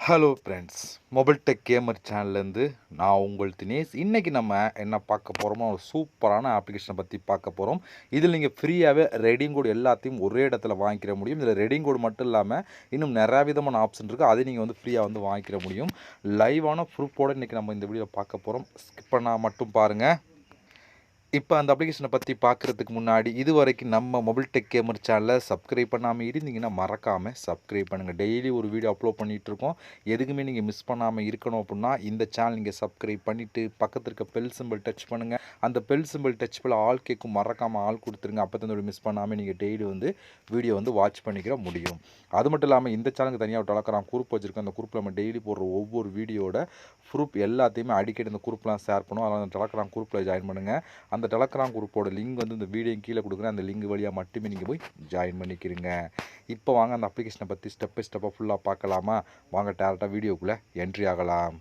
Hello friends, mobile tech gamer சேனல்லேருந்து நான் உங்கள் தினேஷ். இன்றைக்கி நம்ம என்ன பார்க்க போகிறோமோ ஒரு சூப்பரான அப்ளிகேஷனை பற்றி பார்க்க போகிறோம். இதில் நீங்கள் ஃப்ரீயாகவே ரெடிங் கோட் எல்லாத்தையும் ஒரே இடத்துல வாங்கிக்கிற முடியும். இதில் ரெடிங் கோட் மட்டும் இல்லாமல் இன்னும் நிறைய விதமான ஆப்ஷன் இருக்குது. அதை நீங்கள் வந்து ஃப்ரீயாக வந்து வாங்கிக்கிற முடியும். லைவான ப்ரூஃபோடு இன்றைக்கி நம்ம இந்த வீடியோவில் பார்க்க போகிறோம். ஸ்கிப் பண்ணால் மட்டும் பாருங்கள். இப்போ அந்த அப்ளிகேஷனை பற்றி பார்க்குறதுக்கு முன்னாடி இதுவரைக்கும் நம்ம மொபைல் டெக் கேமர் சேனலை சப்ஸ்கிரைப் பண்ணாமல் இருந்தீங்கன்னா மறக்காமல் சப்ஸ்கிரைப் பண்ணுங்கள். டெய்லி ஒரு வீடியோ அப்லோட் பண்ணிகிட்ருக்கோம். எதுக்குமே நீங்கள் மிஸ் பண்ணாமல் இருக்கணும் அப்படின்னா இந்த சேனல் நீங்கள் சப்ஸ்கிரைப் பண்ணிவிட்டு பக்கத்தில் இருக்க பெல் சிம்பிள் டச் பண்ணுங்கள். அந்த பெல் சிம்பிள் டச் பண்ண ஆல் கேட்கும் மறக்காமல் ஆள் கொடுத்துருங்க. அப்போ தான் மிஸ் பண்ணாமல் நீங்கள் டெய்லி வந்து வீடியோ வந்து வாட்ச் பண்ணிக்கிற முடியும். அது மட்டும் இல்லாமல் இந்த சேனலுக்கு தனியாக டெலகிராம் குரூப் வச்சுருக்கோம். அந்த குரூப்பில் நம்ம டெய்லி போடுற ஒவ்வொரு வீடியோட ப்ரூஃப் எல்லாத்தையுமே அடிக்கடி இந்த குரூப்லாம் ஷேர் பண்ணுவோம். அதனால் அந்த டெலகிராம் குரூப்பில் ஜாயின் பண்ணுங்கள். அந்த டெலகிராம் குரூப்போட லிங்க் வந்து இந்த வீடியோ கீழே கொடுக்குறேன். அந்த லிங்க் வழியாக மட்டுமே நீங்கள் போய் ஜாயின் பண்ணிக்கிறீங்க. இப்போ வாங்க அந்த அப்ளிகேஷனை பற்றி ஸ்டெப் பை ஸ்டெப்பாக ஃபுல்லாக பார்க்கலாமா? வாங்க டேரெக்டாக வீடியோக்குள்ளே என்ட்ரி ஆகலாம்.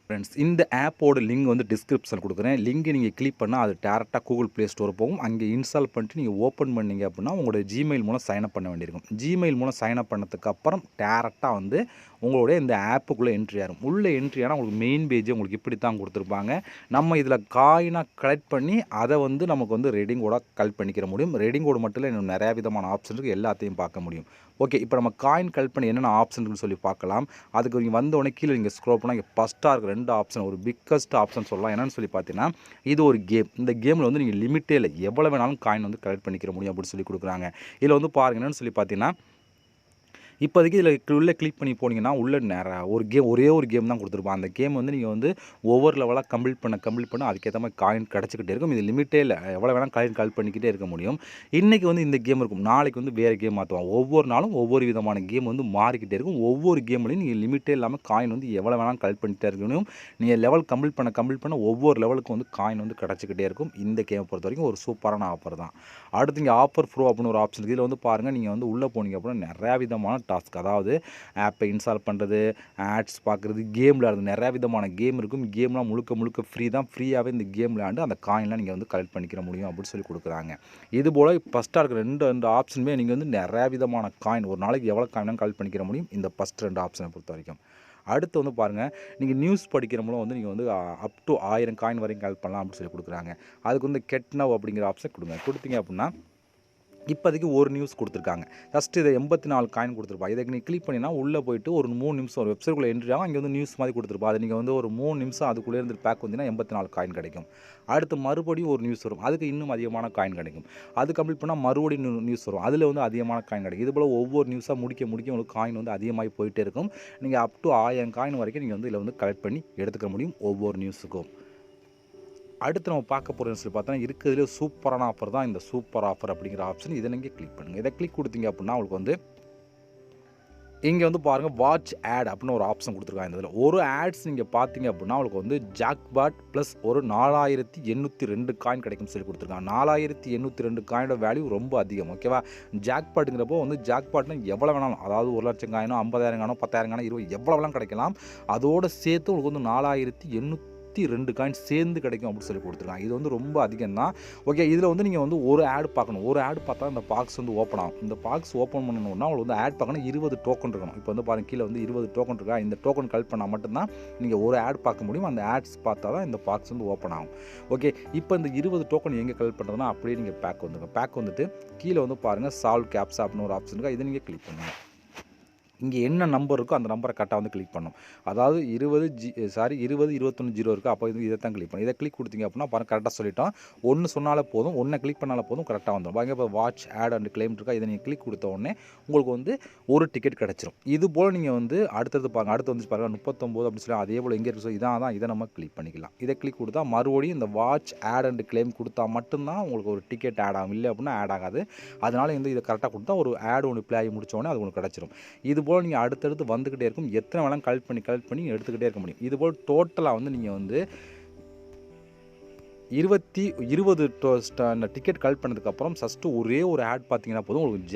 ஃப்ரெண்ட்ஸ், இந்த ஆப்போட லிங்க் வந்து டிஸ்கிரிப்ஷன் கொடுக்குறேன். லிங்க் நீங்கள் கிளிக் பண்ணால் அது டேரெக்டாக கூகுள் ப்ளே ஸ்டோர் போகும். அங்கே இன்ஸ்டால் பண்ணிட்டு நீங்கள் ஓப்பன் பண்ணிங்க அப்படின்னா உங்களோட ஜிமெயில் மூலம் சைன்அப் பண்ண வேண்டியிருக்கும். ஜிமெயில் மூலம் சைன்அப் பண்ணதுக்கு அப்புறம் டேரெக்டாக வந்து உங்களுடைய இந்த ஆப்புக்குள்ளே என்ட்ரி ஆகும். உள்ளே என்ட்ரி ஆனால் உங்களுக்கு மெயின் பேஜ் உங்களுக்கு இப்படி தான் கொடுத்துருப்பாங்க. நம்ம இதில் காயினாக கலெக்ட் பண்ணி அதை வந்து நமக்கு வந்து ரெடிங்கோட கலெக்ட் பண்ணிக்கிற முடியும். ரெடிங்கோடு மட்டும் இல்லை, இன்னும் நிறையா விதமான ஆப்ஷன் இருக்குது. எல்லாத்தையும் பார்க்க முடியும். ஓகே, இப்போ நம்ம காயின் கலெக்ட் பண்ணி என்னென்ன ஆப்ஷன் சொல்லி பார்க்கலாம். அதுக்கு நீங்கள் வந்த உடனே கீழே நீங்கள் ஸ்க்ரோல் பண்ணால் இங்கே ஃபஸ்ட்டாக இருக்கிற 2 ஆப்ஷன் ஒரு பிக்கஸ்ட் ஆப்ஷன் சொல்லலாம். என்னென்னு சொல்லி பார்த்தீங்கன்னா, இது ஒரு கேம். இந்த கேமில் வந்து நீங்கள் லிமிட்டே இல்லை, எவ்வளோ வேணாலும் காயின் வந்து கலெக்ட் பண்ணிக்கிற முடியும் அப்படின்னு சொல்லி கொடுக்குறாங்க. இதில் வந்து பாருங்கள் என்னென்னு சொல்லி பார்த்தீங்கன்னா, இப்போதைக்கு இதில் உள்ளே கிளிக் பண்ணி போனீங்கன்னா உள்ள ஒரே ஒரு கேம் தான் கொடுத்துருப்பான். அந்த கேம் வந்து நீங்கள் வந்து ஒவ்வொரு லெவலாக கம்ப்ளீட் பண்ண அதுக்கேற்ற மாதிரி காயின் கிடச்சிக்கிட்டே இருக்கும். இது லிமிட்டே இல்லை, எவ்வளோ வேணால் காயின் கலெக்ட் பண்ணிக்கிட்டே இருக்க முடியும். இன்றைக்கி வந்து இந்த கேம் இருக்கும், நாளைக்கு வந்து வேறு கேம் மாற்றுவான். ஒவ்வொரு நாளும் ஒவ்வொரு விதமான கேம் வந்து மாறிக்கிட்டே இருக்கும். ஒவ்வொரு கேம்லையும் நீங்கள் லிமிட்டே இல்லாமல் காயின் வந்து எவ்வளோ வேணாலும் கலெக்ட் பண்ணிகிட்டே இருக்கணும். நீங்கள் லெவல் கம்ப்ளீட் பண்ண ஒவ்வொரு லெவலுக்கும் வந்து காயின் வந்து கிடச்சிக்கிட்டே இருக்கும். இந்த கேமை பொறுத்த வரைக்கும் ஒரு சூப்பரான ஆஃபர் தான். அடுத்து இங்கே ஆஃபர் ப்ரோ அப்படின்னு ஒரு ஆப்ஷன் இருக்குது. இதில் வந்து பாருங்கள், நீங்கள் வந்து உள்ளே போனீங்க அப்படின்னா நிறையா விதமான டாஸ்க், அதாவது ஆப்பை இன்ஸ்டால் பண்ணுறது, ஆட்ஸ் பார்க்குறது, கேம் விளையாடுறது, நிறையா விதமான கேம் இருக்கும். கேம்லாம் முழுக்க ஃப்ரீ தான். ஃப்ரீயாகவே இந்த கேம் விளையாண்டு அந்த காயின்லாம் நீங்கள் வந்து கலெக்ட் பண்ணிக்கிற முடியும் அப்படின்னு சொல்லி கொடுக்குறாங்க. இதுபோல் ஃபஸ்ட்டாக இருக்கிற ரெண்டு ஆப்ஷனுமே நீங்கள் வந்து நிறையா விதமான காயின் ஒரு நாளைக்கு எவ்வளோ காயினாலும் கலெக்ட் பண்ணிக்கிற முடியும் இந்த ஃபஸ்ட் 2 ஆப்ஷனை பொறுத்த வரைக்கும். அடுத்து வந்து பாருங்கள், நீங்கள் நியூஸ் படிக்கிற மூலம் வந்து நீங்கள் வந்து அப் டு 1000 காயின் வரைக்கும் கலெக்ட் பண்ணலாம் அப்படின்னு சொல்லி கொடுக்குறாங்க. அதுக்கு வந்து கெட் நவ் அப்படிங்கிற ஆப்ஷன் கொடுத்தீங்க அப்படின்னா இப்போதைக்கு ஒரு நியூஸ் கொடுத்துருக்காங்க. ஜஸ்ட் இதை 84 காயின் கொடுத்துருப்பாங்க. இதை நீங்கள் கிளிக் பண்ணினா உள்ளே போய்ட்டு ஒரு 3 நிமிஷம் ஒரு வெப்சைட்குள்ளே என்ட்ரி ஆகும். அங்கே வந்து நியூஸ் மாதிரி கொடுத்துருப்பா. அதை நீங்கள் வந்து ஒரு 3 நிமிஷம் அதுக்குள்ளே இருந்து பேக் வந்தீங்கன்னா 84 காயின் கிடைக்கும். அடுத்து மறுபடியும் ஒரு நியூஸ் வரும், அதுக்கு இன்னும் அதிகமான காயின் கிடைக்கும். அது கம்ப்ளீட் பண்ணால் மறுபடியும் நியூஸ் வரும், அதில் வந்து அதிகமான காயின் கிடைக்கும். இதுபோல் ஒவ்வொரு நியூஸாக முடிக்க உங்களுக்கு காயின் வந்து அதிகமாகி போயிட்டே இருக்கும். நீங்கள் அப் டு 1000 காயின் வரைக்கும் நீங்கள் வந்து இதில் வந்து கலெக்ட் பண்ணி எடுத்துக்க முடியும் ஒவ்வொரு நியூஸுக்கும். அடுத்து நம்ம பார்க்க போகிறோம்னு சொல்லி பார்த்தோன்னா இருக்கிறதுலே சூப்பரான ஆஃபர் தான் இந்த சூப்பர் ஆஃபர் அப்படிங்கிற ஆப்ஷன். இதை நீங்கள் கிளிக் பண்ணுங்கள். இதை கிளிக் கொடுத்தீங்க அப்படின்னா உங்களுக்கு வந்து இங்கே வந்து பாருங்கள், வாட்ச் ஆட் அப்படின்னு ஒரு ஆப்ஷன் கொடுத்துருக்காங்க. இதில் ஒரு ஆட்ஸ் நீங்கள் பார்த்தீங்க அப்படின்னா உங்களுக்கு வந்து ஜாக்பாட் ப்ளஸ் ஒரு 4802 காயின் கிடைக்கும்னு சொல்லி கொடுத்துருக்காங்க. 4802 காயினோட வேல்யூ ரொம்ப அதிகம். ஓகேவா? ஜாக்பாட்டுங்கிறப்போ வந்து ஜாக்பாட்னா எவ்வளோ வேணாலும், அதாவது 1,00,000 காயினோ 50,000 காயினோ 10,000 காயினோ 20 எவ்வளோ வேணாலும் கிடைக்கலாம். அதோடு சேர்த்து உங்களுக்கு வந்து 4802 காயின் சேர்ந்து கிடைக்கும் அப்படின்னு சொல்லி கொடுத்துருக்காங்க. இது வந்து ரொம்ப அதிகம் தான். ஓகே, இதில் வந்து நீங்கள் வந்து ஒரு ஆட் பார்க்கணும். ஒரு ஆட் பார்த்தா இந்த பாக்ஸ் வந்து ஓப்பன் ஆகும். இந்த பாக்ஸ் ஓப்பன் பண்ணணும்னா உங்களுக்கு வந்து ஆட் பார்க்கணும், 20 டோக்கன் இருக்கணும். இப்போ வந்து பாருங்கள், கீழே வந்து 20 டோக்கன் இருக்கா, இந்த டோக்கன் கலெக்ட் பண்ணால் மட்டும்தான் நீங்கள் ஒரு ஆட் பார்க்க முடியும். அந்த ஆட்ஸ் பார்த்தா தான் இந்த பாக்ஸ் வந்து ஓப்பன் ஆகும். ஓகே, இப்போ இந்த 20 டோக்கன் எங்கே கலெக்ட் பண்ணுறதுனா அப்படியே நீங்கள் பேக் வந்துருங்க. பேக் வந்துட்டு கீழே வந்து பாருங்கள், சால்வ் கேப்ஸா அப்படின்னு ஒரு ஆப்ஷன் இருக்கா, இதை நீங்கள் கிளிக் பண்ணுங்கள். இங்கே என்ன நம்பர் இருக்கோ அந்த நம்பரை கரெக்டாக வந்து கிளிக் பண்ணணும். அதாவது 20 21 இருக்குது. அப்போ இதை தான் கிளிக் பண்ணணும். இதை கிளிக் கொடுத்தீங்க அப்படின்னா பாருங்கள், கரெக்டாக சொல்லிட்டோம். ஒன்று சொன்னாலே போதும், ஒன்றை கிளிக் பண்ணாலே போதும், கரெக்டாக வந்துடும். பாருங்க, இப்போ வாட்ச் ஆட் அண்ட் கிளைம் இருக்கா, இதை நீங்கள் கிளிக் கொடுத்த உடனே உங்களுக்கு வந்து ஒரு டிக்கெட் கிடச்சிரும். இது போல் நீங்கள் வந்து அடுத்தது பாருங்கள், அடுத்து வந்து பாருங்கள் 39 அப்படின்னு சொல்லி அதே போல் எங்கே இருக்குது இதான் இதை நம்ம கிளிக் பண்ணிக்கலாம். இதை கிளிக் கொடுத்தா மறுபடியும் இந்த வாட்ச் ஆட் அண்ட் கிளைம் கொடுத்தா மட்டும்தான் உங்களுக்கு ஒரு டிக்கெட் ஆட் ஆகும். இல்லை அப்படின்னா ஆட் ஆகாது. அதனால் வந்து இதை கரெக்டாக கொடுத்தா ஒரு ஆட் ஒன்று ப்ளே ஆகி முடிச்ச உடனே அது உங்களுக்கு கிடச்சிரும். இதுபோல் நீங்கள் அடுத்தடுத்து வந்துக்கிட்டே இருக்கும். எத்தனை வேணாலும் கலெக்ட் பண்ணி எடுத்துக்கிட்டே இருக்க முடியும். இதுபோல் டோட்டலாக வந்து நீங்கள் வந்து 20 டிக்கெட் கலெக்ட் பண்ணதுக்கப்புறம் ஃபஸ்ட்டு ஒரே ஒரு ஆட் பார்த்தீங்கன்னா போதும், உங்களுக்கு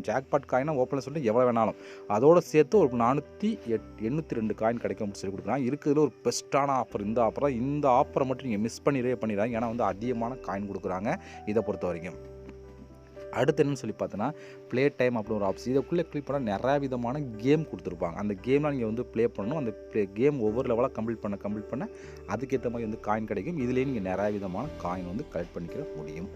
ஜாக்பாட் காயினாக ஓப்பனில் சொல்லிட்டு எவ்வளோ வேணாலும் அதோடு சேர்த்து ஒரு 482 காயின் கிடைக்கும் அப்படின்னு சொல்லி கொடுக்குறாங்க. இருக்கிறதுல ஒரு பெஸ்ட்டான ஆஃபர் இந்த ஆஃபர் தான். இந்த ஆஃபரை மட்டும் நீங்கள் மிஸ் பண்ணிடாங்க. ஏன்னா வந்து அதிகமான காயின் கொடுக்குறாங்க இதை பொறுத்த வரைக்கும். அடுத்து என்னன்னு சொல்லி பார்த்தோன்னா ப்ளே டைம் அப்படின்னு ஒரு ஆப்ஷன். இதுக்குள்ளே கிளிக் பண்ணால் நிறையா விதமான கேம் கொடுத்துருப்பாங்க. அந்த கேம்லாம் நீங்கள் வந்து ப்ளே பண்ணணும். அந்த கேம் ஒவ்வொரு லெவலாக கம்ப்ளீட் பண்ண அதுக்கேற்ற மாதிரி வந்து காயின் கிடைக்கும். இதுலேயே நீங்கள் நிறையா விதமான காயின் வந்து கலெக்ட் பண்ணிக்கிற முடியும்.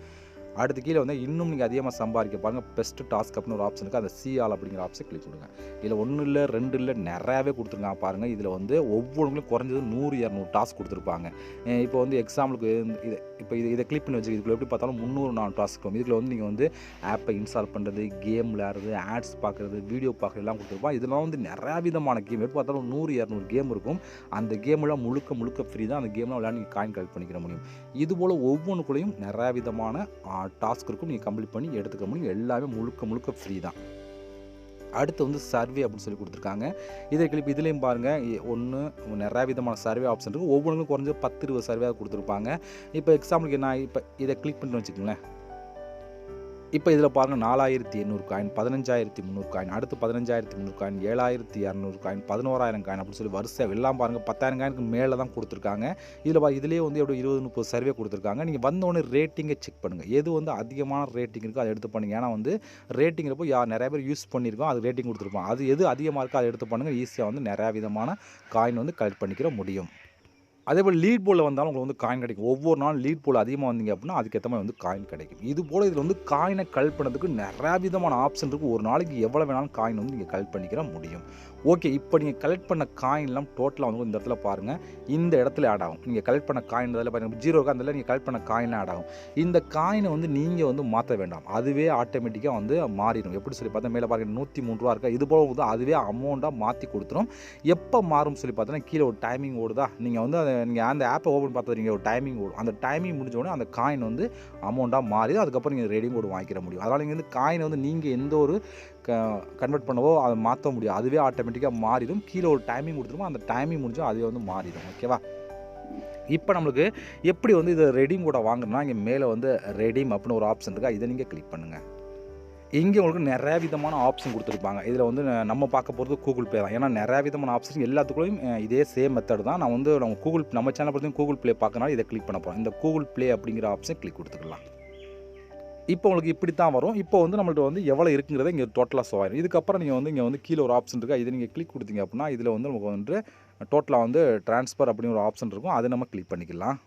அடுத்து கீழே வந்து இன்னும் நீங்கள் அதிகமாக சம்பாதிக்க பாருங்கள் பெஸ்ட் டாஸ்க் அப்படின்னு ஒரு ஆப்ஷன் இருக்குது. அந்த சிஆல் அப்படிங்கிற ஆப்ஷன் கிளிக் கொடுங்க. இதில் 1 இல்லை 2 இல்லை நிறையாவே கொடுத்துருக்காங்க பாருங்கள். இதில் வந்து ஒவ்வொன்றும் குறைஞ்சது 100-200 டாஸ்க் கொடுத்துருப்பாங்க. இப்போ வந்து எக்ஸாம்பிளுக்கு இதை கிளிக் பண்ணி வச்சு இதுக்குள்ள எப்படி பார்த்தாலும் 300-400 டாஸ்க் இருக்கும். இதுக்குள்ள வந்து நீங்கள் வந்து ஆப்பை இன்ஸ்டால் பண்ணுறது, கேம் விளையாடுறது, ஆட்ஸ் பார்க்குறது, வீடியோ பார்க்குறது எல்லாம் கொடுத்துருப்பாங்க. இதெல்லாம் வந்து நிறையா விதமான கேம் எப்படி பார்த்தாலும் 100-200 கேம் இருக்கும். அந்த கேமெல்லாம் முழுக்க ஃப்ரீ தான். அந்த கேம்லாம் விளையாடி நீங்கள் காயின் கலெக்ட் பண்ணிக்கிற முடியும். இதுபோல் ஒவ்வொன்றுக்குள்ளேயும் நிறையா விதமான டாஸ்க் இருக்கும். நீங்கள் கம்ப்ளீட் பண்ணி எடுத்துக்க முடியும். எல்லாமே முழுக்க ஃப்ரீ தான். அடுத்து வந்து சர்வே அப்படின்னு சொல்லி கொடுத்துருக்காங்க. இதை கிளிப் இதுலேயும் பாருங்கள் நிறையா விதமான சர்வே ஆப்ஷன் இருக்குது. ஒவ்வொன்றுக்கும் குறைஞ்ச 10-20 சர்வே கொடுத்துருப்பாங்க. இப்போ எக்ஸாம்பிளுக்கு நான் இப்போ இதை கிளிக் பண்ணி வச்சுக்கோங்களேன். இப்போ இதில் பாருங்கள் 4800 காயின், 15300 காயின், அடுத்து 15300 காயின், 7200 காயின், 11000 காயின் அப்படின்னு சொல்லி வரிசை எல்லாம் பாருங்கள் 10000 காயினுக்கு மேலே தான் கொடுத்துருக்காங்க. இதுலேயே வந்து எப்படி 20-30 சர்வே கொடுத்துருக்காங்க. நீங்கள் வந்தோடனே ரேட்டிங்கை செக் பண்ணுங்கள். எது வந்து அதிகமான ரேட்டிங் இருக்கோ அதை எடுத்து பண்ணுங்கள். ஏன்னா வந்து ரேட்டிங்கிறப்போ நிறைய பேர் யூஸ் பண்ணியிருக்கோம், அது ரேட்டிங் கொடுத்துருப்பாங்க. அது எது அதிகமாக இருக்கோ அதை எடுத்து பண்ணுங்கள். ஈஸியாக வந்து நிறையா விதமான காயின் வந்து கலெக்ட் பண்ணிக்கிற முடியும். அதேபோல் லீட் போல் வந்தாலும் உங்களுக்கு வந்து காயின் கிடைக்கும். ஒவ்வொரு நாளும் லீட் போல் அதிகமாக வந்தீங்க அப்படின்னா அதுக்கேற்ற மாதிரி வந்து காயின் கிடைக்கும். இது போல் இதில் வந்து காயினை கலெக்ட் பண்ணுறதுக்கு நிறையா விதமான ஆப்ஷன் இருக்குது. ஒரு நாளைக்கு எவ்வளோ வேணாலும் காயின் வந்து நீங்கள் கலெக்ட் பண்ணிக்கிற முடியும். ஓகே, இப்போ நீங்கள் கலெக்ட் பண்ண காயின்லாம் டோட்டலாக வந்து இந்த இடத்துல பாருங்கள். இந்த இடத்துல ஆட் ஆகும். நீங்கள் கலெக்ட் பண்ண காயின் இதில் பாருங்கள் 0 இருக்கா, அதில் நீங்கள் கலெக்ட் பண்ண காயின்லாம் ஆட் ஆகும். இந்த காயினை வந்து நீங்கள் வந்து மாற்ற வேண்டாம். அதுவே ஆட்டோமேட்டிக்காக வந்து மாறிடும். எப்படி சொல்லி பார்த்தா மேலே பாருங்கள் 103 ரூபா இருக்கா, இது போல் வந்து அதுவே அமௌண்ட்டாக மாற்றி கொடுத்துரும். எப்போ மாறும் சொல்லி பார்த்தோன்னா கீழே ஒரு டைமிங் ஓடுதா, நீங்கள் வந்து நீங்கள் அந்த ஆப்பை ஓப்பன் பார்த்துறீங்க, ஒரு டைமிங் ஓடும். அந்த டைமிங் முடிஞ்சோடனே அந்த காயின் வந்து அமௌண்ட்டாக மாறிடும். அதுக்கப்புறம் நீங்கள் ரெடிங் கோடு வாங்கிக்கிற முடியும். அதனால் நீங்கள் வந்து காயினை வந்து நீங்கள் எந்த ஒரு கன்வெர்ட் பண்ணவோ அதை மாற்ற முடியும். அதுவே ஆட்டோமேட்டிக்காக மாறிடும். கீழே ஒரு டைமிங் கொடுத்துருமோ அந்த டைமிங் முடிஞ்சோ அதுவே வந்து மாறிடும். ஓகேவா? இப்போ நம்மளுக்கு எப்படி வந்து இதை ரெடீம் கூட வாங்கணும்னா இங்கே மேலே வந்து ரெடீம் அப்படின்னு ஒரு ஆப்ஷன் இருக்கா, இதை நீங்கள் கிளிக் பண்ணுங்கள். இங்கே உங்களுக்கு நிறையா விதமான ஆப்ஷன் கொடுத்துருப்பாங்க. இதில் வந்து நம்ம பார்க்க போகிறது கூகுள் பே தான். ஏன்னா நிறையா விதமான ஆப்ஷன் எல்லாத்துக்குள்ளேயும் இதே சேம் மெத்தட் தான். நான் வந்து நம்ம சேனல் பொறுத்தவரைக்கும் கூகுள் ப்ளே பார்க்கறனால இதை கிளிக் பண்ண போகிறோம். இந்த கூகுள் ப்ளே அப்படிங்கிற ஆப்ஷன் கிளிக் கொடுத்துக்கலாம். இப்போ உங்களுக்கு இப்படி தான் வரும். இப்போ வந்து நம்மள்ட்ட வந்து எவ்வளோ இருக்குங்கிறத இங்கே டோட்டலாக ஷோ ஆயிடும். இதுக்கப்புறம் நீங்கள் வந்து இங்கே வந்து கீழே ஒரு ஆப்ஷன் இருக்கா, இதை நீங்கள் கிளிக் கொடுத்தீங்க அப்படின்னா இதில் வந்து நமக்கு வந்து டோட்டலாக வந்து ட்ரான்ஸ்ஃபர் அப்படின்னு ஒரு ஆப்ஷன் இருக்கும். அதை நம்ம கிளிக் பண்ணிக்கலாம்.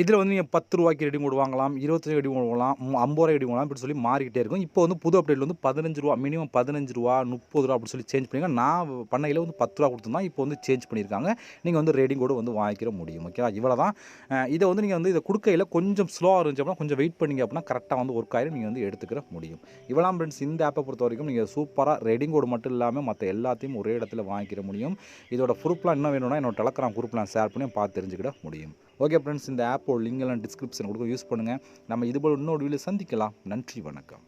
இதில் வந்து நீங்கள் 10 ரூபாய்க்கு ரெடி கோட் வாங்கலாம், 25 ரெடி கோட் வாங்கலாம், 50 ரூபாய் ரெடி வாங்கலாம் இப்படி சொல்லி மாறிக்கிட்டே இருக்கும். இப்போ வந்து புது அப்டேட்டில் வந்து 15 ரூபா மினிமம் 15 ரூபா 30 ரூபா அப்படி சொல்லி சேஞ்ச் பண்ணியிருக்காங்க. நான் பண்ணையில் வந்து 10 ரூபா கொடுத்துருந்தா இப்போ வந்து சேஞ்ச் பண்ணியிருக்காங்க. நீங்கள் வந்து ரெடி கோடு வந்து வாங்கிக்கிற முடியும். ஓகேவா? இவ்வளோ தான். இதை வந்து நீங்கள் வந்து இதை கொடுக்கையில் கொஞ்சம் ஸ்லோவாக இருந்துச்சு அப்படின்னா கொஞ்சம் வெயிட் பண்ணிங்க அப்படின்னா கரெக்டாக வந்து ஒர்க் ஆயிரும். நீங்கள் வந்து எடுத்துக்கிற முடியும். இவ்வளோ ஃப்ரெண்ட்ஸ், இந்த ஆப்பை பொறுத்த வரைக்கும் நீங்கள் சூப்பராக ரெடி கோடு மட்டும் இல்லாமல் மற்ற எல்லாத்தையும் ஒரே இடத்துல வாங்கிக்கிற முடியும். இதோட ப்ரூஃப்லாம் என்ன வேணும்னா என்னோட டெலகிராம் குரூப்லாம் ஷேர் பண்ணி பார்த்து தெரிஞ்சுக்கிட முடியும். ஓகே ஃப்ரெண்ட்ஸ், இந்த ஆப்போட லிங்க் எல்லாம் டிஸ்கிரிப்ஷன் கொடுக்க யூஸ் பண்ணுங்கள். நம்ம இதுபோல் இன்னொரு வீடியோவில் சந்திக்கலாம். நன்றி, வணக்கம்.